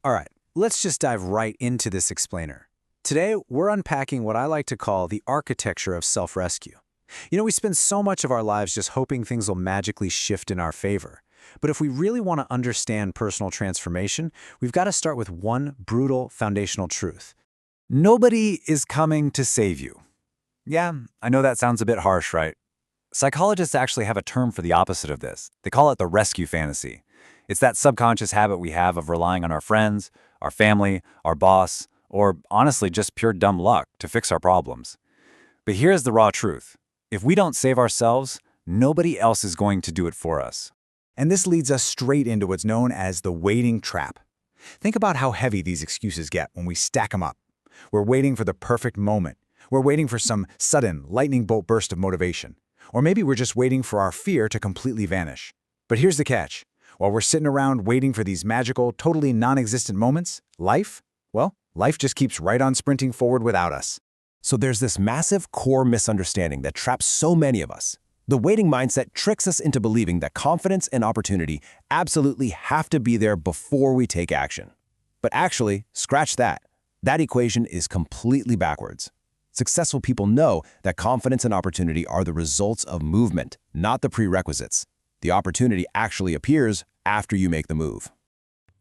All right, let's just dive right into this explainer. Today, we're unpacking what I like to call the architecture of self-rescue. We spend so much of our lives just hoping things will magically shift in our favor. But if we really want to understand personal transformation, we've got to start with one brutal foundational truth. Nobody is coming to save you. Yeah, I know that sounds a bit harsh, right? Psychologists actually have a term for the opposite of this. They call it the rescue fantasy. It's that subconscious habit we have of relying on our friends, our family, our boss, or honestly just pure dumb luck to fix our problems. But here's the raw truth. If we don't save ourselves, nobody else is going to do it for us. And this leads us straight into what's known as the waiting trap. Think about how heavy these excuses get when we stack them up. We're waiting for the perfect moment. We're waiting for some sudden, lightning bolt burst of motivation. Or maybe we're just waiting for our fear to completely vanish. But here's the catch. While we're sitting around waiting for these magical, totally non-existent moments, life just keeps right on sprinting forward without us. So there's this massive core misunderstanding that traps so many of us. The waiting mindset tricks us into believing that confidence and opportunity absolutely have to be there before we take action. But actually, scratch that. That equation is completely backwards. Successful people know that confidence and opportunity are the results of movement, not the prerequisites. The opportunity actually appears after you make the move.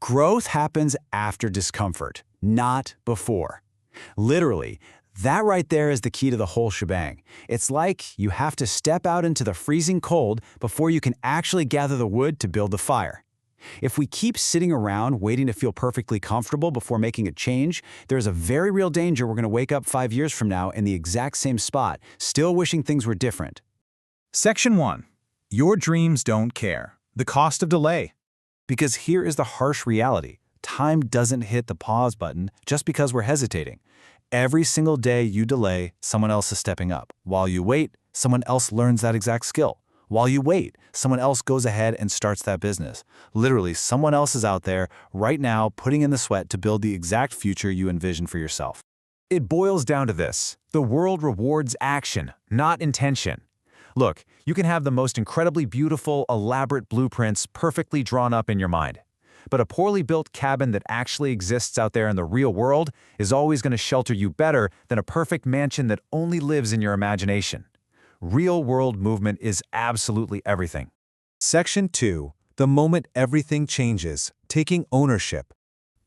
Growth happens after discomfort, not before. Literally, that right there is the key to the whole shebang. It's like you have to step out into the freezing cold before you can actually gather the wood to build the fire. If we keep sitting around waiting to feel perfectly comfortable before making a change, there's a very real danger we're going to wake up 5 years from now in the exact same spot, still wishing things were different. Section 1. Your dreams don't care. The cost of delay. Because here is the harsh reality. Time doesn't hit the pause button just because we're hesitating. Every single day you delay, someone else is stepping up. While you wait, someone else learns that exact skill. While you wait, someone else goes ahead and starts that business. Literally, someone else is out there right now putting in the sweat to build the exact future you envision for yourself. It boils down to this. The world rewards action, not intention. Look, you can have the most incredibly beautiful, elaborate blueprints perfectly drawn up in your mind. But a poorly built cabin that actually exists out there in the real world is always going to shelter you better than a perfect mansion that only lives in your imagination. Real-world movement is absolutely everything. Section 2. The moment everything changes. Taking ownership.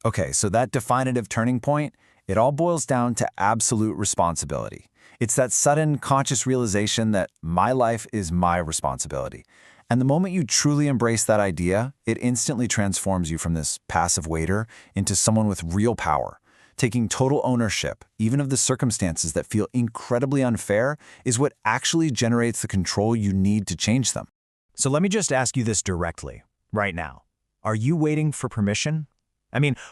Okay, so that definitive turning point, it all boils down to absolute responsibility. It's that sudden, conscious realization that my life is my responsibility. And the moment you truly embrace that idea, it instantly transforms you from this passive waiter into someone with real power. Taking total ownership, even of the circumstances that feel incredibly unfair, is what actually generates the control you need to change them. So let me just ask you this directly, right now. Are you waiting for permission?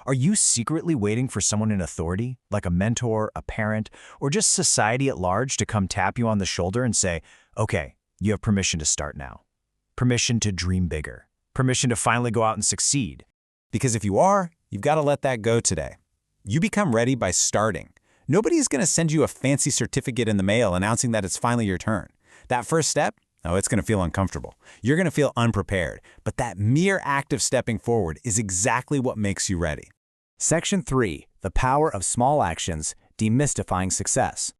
Are you secretly waiting for someone in authority, like a mentor, a parent, or just society at large to come tap you on the shoulder and say, okay, you have permission to start now. Permission to dream bigger. Permission to finally go out and succeed. Because if you are, you've got to let that go today. You become ready by starting. Nobody's going to send you a fancy certificate in the mail announcing that it's finally your turn. That first step, it's going to feel uncomfortable. You're going to feel unprepared. But that mere act of stepping forward is exactly what makes you ready. Section 3. The power of small actions, demystifying success.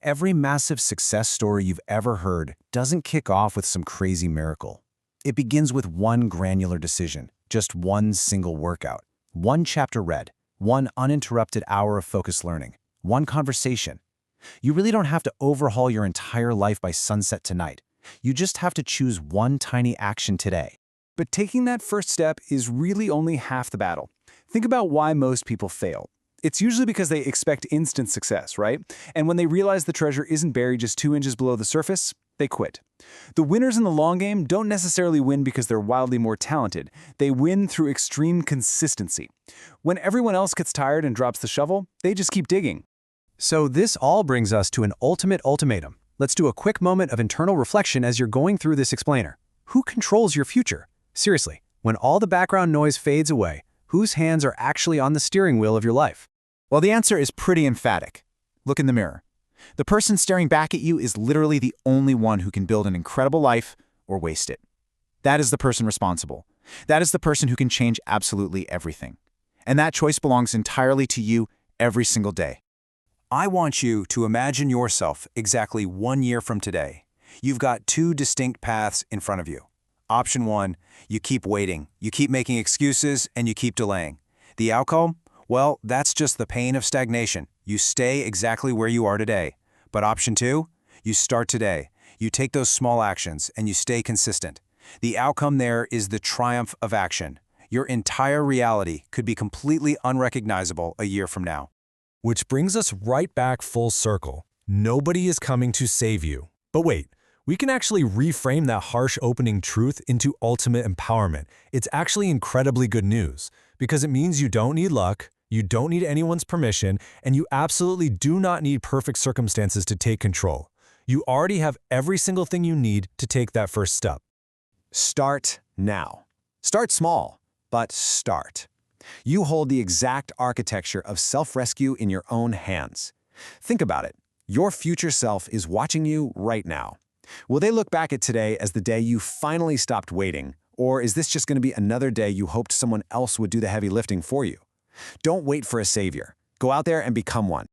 Every massive success story you've ever heard doesn't kick off with some crazy miracle. It begins with one granular decision, just one single workout, one chapter read, one uninterrupted hour of focused learning, one conversation. You really don't have to overhaul your entire life by sunset tonight. You just have to choose one tiny action today. But taking that first step is really only half the battle. Think about why most people fail. It's usually because they expect instant success, right? And when they realize the treasure isn't buried just 2 inches below the surface, they quit. The winners in the long game don't necessarily win because they're wildly more talented. They win through extreme consistency. When everyone else gets tired and drops the shovel, they just keep digging. So this all brings us to an ultimate ultimatum. Let's do a quick moment of internal reflection as you're going through this explainer. Who controls your future? Seriously, when all the background noise fades away, whose hands are actually on the steering wheel of your life? Well, the answer is pretty emphatic. Look in the mirror. The person staring back at you is literally the only one who can build an incredible life or waste it. That is the person responsible. That is the person who can change absolutely everything. And that choice belongs entirely to you every single day. I want you to imagine yourself exactly 1 year from today. You've got two distinct paths in front of you. Option 1, you keep waiting, you keep making excuses, and you keep delaying. The outcome? Well, that's just the pain of stagnation. You stay exactly where you are today. But option 2, you start today. You take those small actions and you stay consistent. The outcome there is the triumph of action. Your entire reality could be completely unrecognizable a year from now. Which brings us right back full circle. Nobody is coming to save you. But wait, we can actually reframe that harsh opening truth into ultimate empowerment. It's actually incredibly good news, because it means you don't need luck, you don't need anyone's permission, and you absolutely do not need perfect circumstances to take control. You already have every single thing you need to take that first step. Start now. Start small, but start. You hold the exact architecture of self-rescue in your own hands. Think about it. Your future self is watching you right now. Will they look back at today as the day you finally stopped waiting, or is this just going to be another day you hoped someone else would do the heavy lifting for you? Don't wait for a savior. Go out there and become one.